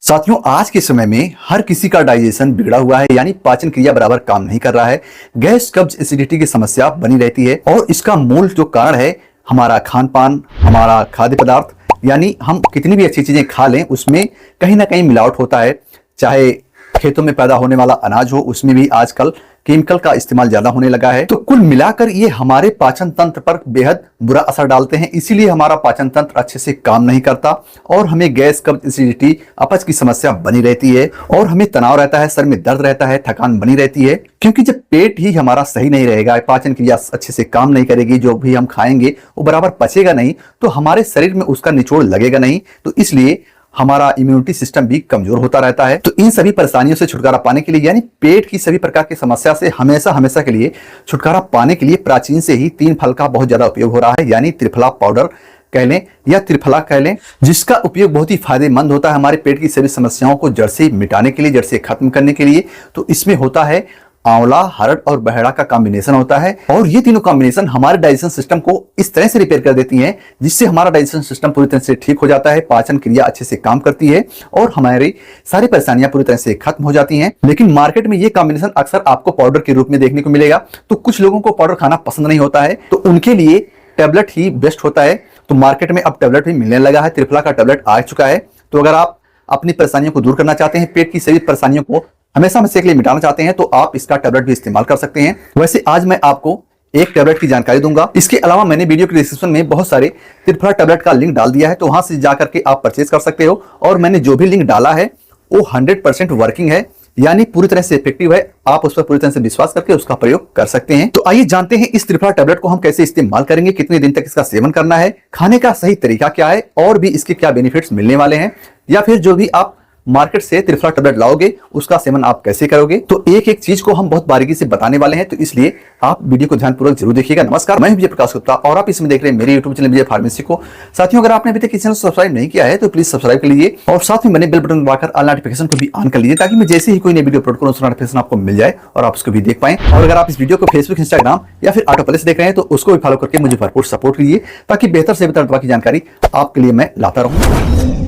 साथियों, आज के समय में हर किसी का डाइजेशन बिगड़ा हुआ है, यानी पाचन क्रिया बराबर काम नहीं कर रहा है। गैस, कब्ज, एसिडिटी की समस्या बनी रहती है और इसका मूल जो कारण है हमारा खान पान, हमारा खाद्य पदार्थ। यानी हम कितनी भी अच्छी चीजें खा लें, उसमें कहीं ना कहीं मिलावट होता है। चाहे खेतों में पैदा होने वाला अनाज हो, उसमें भी आजकल केमिकल का इस्तेमाल ज्यादा होने लगा है। तो कुल मिलाकर ये हमारे पाचन तंत्र पर बेहद बुरा असर डालते हैं। इसीलिए हमारा पाचन तंत्र अच्छे से काम नहीं करता और हमें गैस, कब्ज, एसिडिटी, अपच की समस्या बनी रहती है और हमें तनाव रहता है, सर में दर्द रहता है, थकान बनी रहती है। क्योंकि जब पेट ही हमारा सही नहीं रहेगा, पाचन क्रिया अच्छे से काम नहीं करेगी, जो भी हम खाएंगे वो बराबर पचेगा नहीं, तो हमारे शरीर में उसका निचोड़ लगेगा नहीं। तो इसलिए हमारा इम्यूनिटी सिस्टम भी कमजोर होता रहता है। तो इन सभी परेशानियों से छुटकारा पाने के लिए, यानी पेट की सभी प्रकार की समस्या से हमेशा के लिए छुटकारा पाने के लिए प्राचीन से ही 3 फल का बहुत ज्यादा उपयोग हो रहा है। यानी त्रिफला पाउडर कह लें या त्रिफला कह लें, जिसका उपयोग बहुत ही फायदेमंद होता है हमारे पेट की सभी समस्याओं को जड़ से मिटाने के लिए, जड़ से खत्म करने के लिए। तो इसमें होता है आंवला, हरड़ और बहेड़ा का कॉम्बिनेशन होता है और ये तीनों कॉम्बिनेशन हमारे डाइजेशन सिस्टम को इस तरह से रिपेयर कर देती हैं, जिससे हमारा डाइजेशन सिस्टम पूरी तरह से ठीक हो जाता है, पाचन क्रिया अच्छे से काम करती है और हमारी सारी परेशानियां पूरी तरह से खत्म हो जाती हैं। लेकिन मार्केट में ये कॉम्बिनेशन अक्सर आपको पाउडर के रूप में देखने को मिलेगा। तो कुछ लोगों को पाउडर खाना पसंद नहीं होता है, तो उनके लिए टेबलेट ही बेस्ट होता है। तो मार्केट में अब टेबलेट भी मिलने लगा है, त्रिफला का टेबलेट आ चुका है। तो अगर आप अपनी परेशानियों को दूर करना चाहते हैं, पेट की सभी परेशानियों को हमेशा के लिए मिटाना चाहते हैं, तो आप इसका टेबलेट भी इस्तेमाल कर सकते हैं। वैसे आज मैं आपको एक टेबलेट की जानकारी दूंगा। इसके अलावा मैंने वीडियो के डिस्क्रिप्शन में बहुत सारे त्रिफला टेबलेट का लिंक डाल दिया है, तो वहां से जाकर के आप परचेज कर सकते हो। और मैंने जो भी लिंक डाला है वो 100% वर्किंग है, यानी पूरी तरह से इफेक्टिव है। आप उस पर पूरी तरह से विश्वास करके उसका प्रयोग कर सकते हैं। तो आइए जानते हैं इस त्रिफला टेबलेट को हम कैसे इस्तेमाल करेंगे, कितने दिन तक इसका सेवन करना है, खाने का सही तरीका क्या है और भी इसके क्या बेनिफिट्स मिलने वाले हैं, या फिर जो भी आप मार्केट से त्रिफला टेबलेट लाओगे उसका सेवन आप कैसे करोगे। तो एक एक चीज को हम बहुत बारीकी से बताने वाले हैं, तो इसलिए आप वीडियो को ध्यानपूर्वक जरूर देखिएगा। नमस्कार, मैं विजय प्रकाश गुप्ता और आप इसमें देख रहे हैं मेरे यूट्यूब चैनल विजय फार्मेसी को। साथियों, अगर आपने अभी तक इस चैनल को सब्सक्राइब नहीं किया है तो प्लीज सब्सक्राइब कर लीजिए और साथ में बने बेल बटन दबाकर ऑल नोटिफिकेशन को भी ऑन कर लीजिए, ताकि मैं जैसे ही कोई नई वीडियो अपलोड करूं उसका नोटिफिकेशन आपको मिल जाए और आप उसको भी देख पाएं। और अगर आप इस वीडियो को फेसबुक, इंस्टाग्राम या फिर ऑटो प्ले से देख रहे हैं तो उसको भी फॉलो करके मुझे भरपूर सपोर्ट कीजिए, ताकि बेहतर से बेहतर दवा की जानकारी आपके लिए मैं लाता रहूं।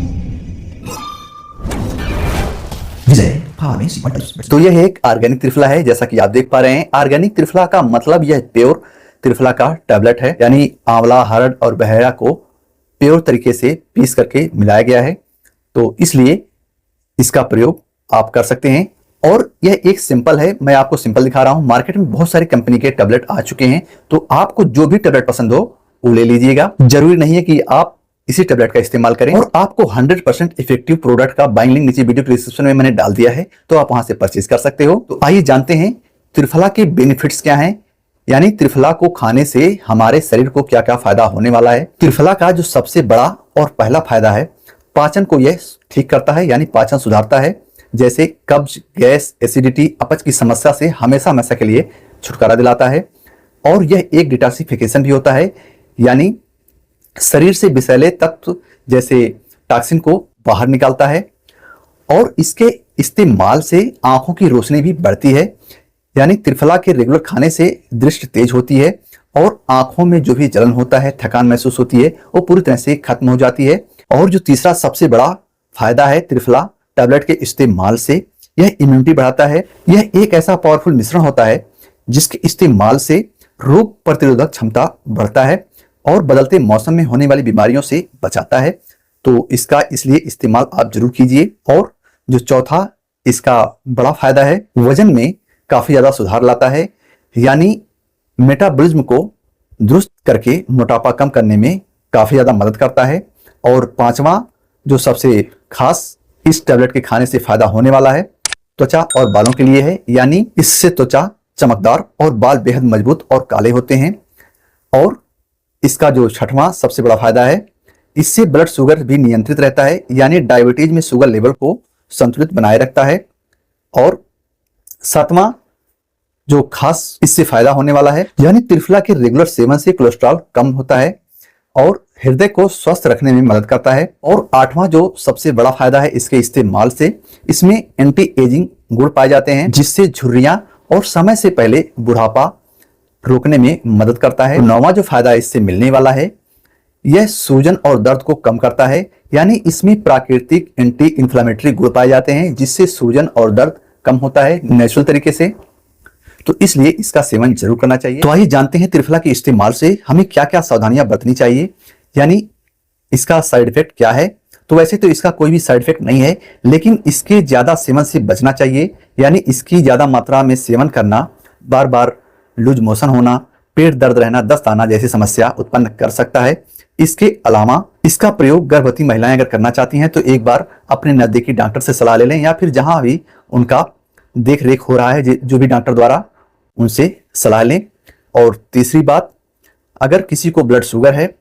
तो यह एक ऑर्गेनिक त्रिफला है, जैसा कि आप देख पा रहे हैं। ऑर्गेनिक त्रिफला का मतलब यह प्योर त्रिफला का टैबलेट है, यानी आंवला, हरड़ और बहेड़ा को प्योर तरीके से पीस करके मिलाया गया है। तो इसलिए इसका प्रयोग आप कर सकते हैं और यह एक सिंपल है। मैं आपको सिंपल दिखा रहा हूं। मार्केट में बहुत सारी कंपनी के टैबलेट आ चुके हैं, तो आपको जो भी टैबलेट पसंद हो वो ले लीजिएगा। जरूरी नहीं है कि आप इसी टैबलेट का इस्तेमाल करें। और आपको 100% इफेक्टिव प्रोडक्ट का बाइंग लिंक नीचे वीडियो डिस्क्रिप्शन में मैंने डाल दिया है, तो आप वहां से परचेज कर सकते हो। तो आइए जानते हैं त्रिफला के बेनिफिट्स क्या हैं, यानी त्रिफला को खाने से हमारे शरीर को क्या क्या फायदा होने वाला है। त्रिफला का जो सबसे बड़ा और पहला फायदा है, पाचन को यह ठीक करता है, यानी पाचन सुधारता है। जैसे कब्ज, गैस, एसिडिटी, अपच की समस्या से हमेशा के लिए छुटकारा दिलाता है। और यह एक डिटॉक्सिफिकेशन भी होता है, यानी शरीर से विषैले तत्व जैसे टॉक्सिन को बाहर निकालता है। और इसके इस्तेमाल से आंखों की रोशनी भी बढ़ती है, यानी त्रिफला के रेगुलर खाने से दृष्टि तेज होती है और आंखों में जो भी जलन होता है, थकान महसूस होती है, वो पूरी तरह से खत्म हो जाती है। और जो तीसरा सबसे बड़ा फायदा है त्रिफला टैबलेट के इस्तेमाल से, यह इम्यूनिटी बढ़ाता है। यह एक ऐसा पावरफुल मिश्रण होता है जिसके इस्तेमाल से रोग प्रतिरोधक क्षमता बढ़ता है और बदलते मौसम में होने वाली बीमारियों से बचाता है। तो इसका इसलिए इस्तेमाल आप जरूर कीजिए। और जो चौथा इसका बड़ा फायदा है, वजन में काफी ज्यादा सुधार लाता है, यानी मेटाबॉलिज्म को दुरुस्त करके मोटापा कम करने में काफी ज्यादा मदद करता है। और पांचवा जो सबसे खास इस टैबलेट के खाने से फायदा होने वाला है, त्वचा और बालों के लिए है, यानी इससे त्वचा चमकदार और बाल बेहद मजबूत और काले होते हैं। और इसका जो छठवां सबसे बड़ा फायदा है, इससे ब्लड शुगर भी नियंत्रित रहता है, यानी डायबिटीज में शुगर लेवल को संतुलित बनाए रखता है। और सातवां जो खास इससे फायदा होने वाला है, यानी त्रिफला के रेगुलर सेवन से कोलेस्ट्रॉल कम होता है और हृदय को स्वस्थ रखने में मदद करता है। और आठवां जो सबसे बड़ा फायदा है इसके इस्तेमाल से, इसमें एंटी एजिंग गुण पाए जाते हैं, जिससे झुर्रियां और समय से पहले बुढ़ापा रोकने में मदद करता है। नौवां जो फायदा इससे मिलने वाला है, यह सूजन और दर्द को कम करता है, यानी इसमें प्राकृतिक एंटी इंफ्लेमेटरी गुण पाए जाते हैं जिससे सूजन और दर्द कम होता है नेचुरल तरीके से। तो इसलिए इसका सेवन जरूर करना चाहिए। तो आइए जानते हैं त्रिफला के इस्तेमाल से हमें क्या क्या सावधानियां बरतनी चाहिए, यानी इसका साइड इफेक्ट क्या है। तो वैसे तो इसका कोई भी साइड इफेक्ट नहीं है, लेकिन इसके ज्यादा सेवन से बचना चाहिए, यानी इसकी ज्यादा मात्रा में सेवन करना बार बार लूज मोशन होना, पेट दर्द रहना, दस्त आना जैसी समस्या उत्पन्न कर सकता है। इसके अलावा इसका प्रयोग गर्भवती महिलाएं अगर करना चाहती हैं तो एक बार अपने नजदीकी डॉक्टर से सलाह ले लें, या फिर जहां भी उनका देख रेख हो रहा है जो भी डॉक्टर द्वारा, उनसे सलाह लें। और तीसरी बात, अगर किसी को ब्लड शुगर है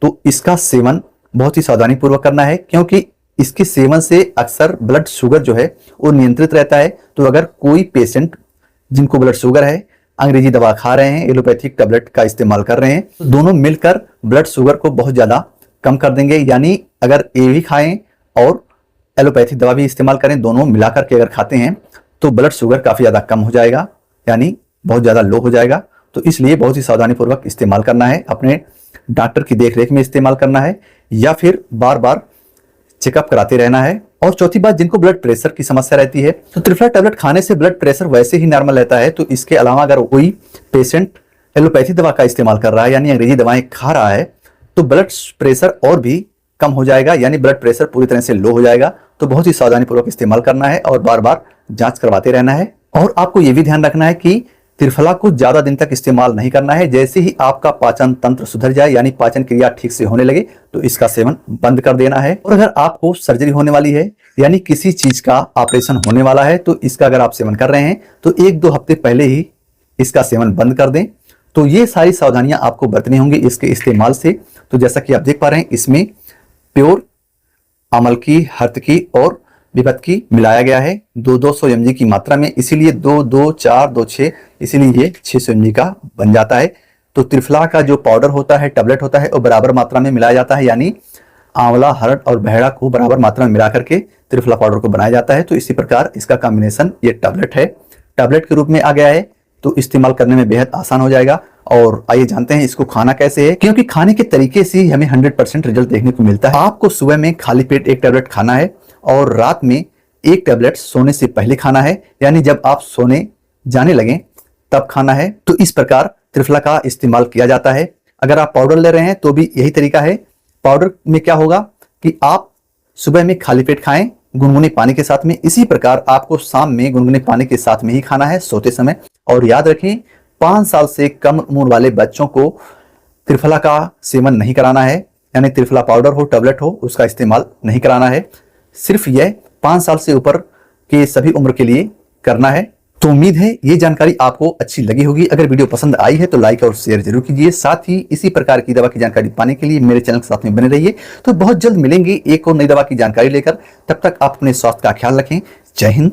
तो इसका सेवन बहुत ही सावधानी पूर्वक करना है, क्योंकि इसके सेवन से अक्सर ब्लड शुगर जो है वो नियंत्रित रहता है। तो अगर कोई पेशेंट जिनको ब्लड शुगर है अंग्रेजी दवा खा रहे हैं, एलोपैथिक टैबलेट का इस्तेमाल कर रहे हैं, तो दोनों मिलकर ब्लड शुगर को बहुत ज्यादा कम कर देंगे। यानी अगर ये भी खाएं और एलोपैथिक दवा भी इस्तेमाल करें, दोनों मिलाकर के अगर खाते हैं तो ब्लड शुगर काफी ज्यादा कम हो जाएगा, यानी बहुत ज्यादा लो हो जाएगा। तो इसलिए बहुत ही सावधानी पूर्वक इस्तेमाल करना है, अपने डॉक्टर की देखरेख में इस्तेमाल करना है, या फिर बार बार चेकअप कराते रहना है। और चौथी बात, जिनको ब्लड प्रेशर की समस्या रहती है तो त्रिफला टैबलेट खाने से ब्लड प्रेशर वैसे ही नॉर्मल रहता है। तो इसके अलावा अगर कोई पेशेंट एलोपैथी दवा का इस्तेमाल कर रहा है, यानी अंग्रेजी दवाएं खा रहा है, तो ब्लड प्रेशर और भी कम हो जाएगा, यानी ब्लड प्रेशर पूरी तरह से लो हो जाएगा। तो बहुत ही सावधानी पूर्वक इस्तेमाल करना है और बार बार जांच करवाते रहना है। और आपको यह भी ध्यान रखना है कि त्रिफला को ज्यादा दिन तक इस्तेमाल नहीं करना है। जैसे ही आपका पाचन तंत्र सुधर जाए, यानी पाचन क्रिया ठीक से होने लगे, तो इसका सेवन बंद कर देना है। और अगर आपको सर्जरी होने वाली है, यानी किसी चीज का ऑपरेशन होने वाला है, तो इसका अगर आप सेवन कर रहे हैं तो 1-2 हफ्ते पहले ही इसका सेवन बंद कर दें। तो ये सारी सावधानियां आपको बरतनी होंगी इसके इस्तेमाल से। तो जैसा कि आप देख पा रहे हैं, इसमें प्योर अमल की, हर्त की और विपत की मिलाया गया है 200 mg की मात्रा में, इसीलिए 2, 4, 2, 6, इसीलिए ये 600 mg का बन जाता है। तो त्रिफला का जो पाउडर होता है, टैबलेट होता है, वो बराबर मात्रा में मिलाया जाता है, यानी आंवला, हरड़ और बहेड़ा को बराबर मात्रा में मिला करके त्रिफला पाउडर को बनाया जाता है। तो इसी प्रकार इसका कॉम्बिनेशन ये टैबलेट है, टैबलेट के रूप में आ गया है, तो इस्तेमाल करने में बेहद आसान हो जाएगा। और आइए जानते हैं इसको खाना कैसे है, क्योंकि खाने के तरीके से ही हमें 100% रिजल्ट देखने को मिलता है। आपको सुबह में खाली पेट 1 टैबलेट खाना है और रात में 1 टैबलेट सोने से पहले खाना है, यानी जब आप सोने जाने लगें तब खाना है। तो इस प्रकार त्रिफला का इस्तेमाल किया जाता है। अगर आप पाउडर ले रहे हैं तो भी यही तरीका है। पाउडर में क्या होगा कि आप सुबह में खाली पेट खाएं गुनगुने पानी के साथ में, इसी प्रकार आपको शाम में गुनगुने पानी के साथ में ही खाना है सोते समय। और याद रखें, 5 साल से कम उम्र वाले बच्चों को त्रिफला का सेवन नहीं कराना है, यानी त्रिफला पाउडर हो, टैबलेट हो, उसका इस्तेमाल नहीं कराना है। सिर्फ यह 5 साल से ऊपर के सभी उम्र के लिए करना है। तो उम्मीद है ये जानकारी आपको अच्छी लगी होगी। अगर वीडियो पसंद आई है तो लाइक और शेयर जरूर कीजिए। साथ ही इसी प्रकार की दवा की जानकारी पाने के लिए मेरे चैनल के साथ में बने रहिए। तो बहुत जल्द मिलेंगे एक और नई दवा की जानकारी लेकर। तब तक आप अपने स्वास्थ्य का ख्याल रखें। जय हिंद।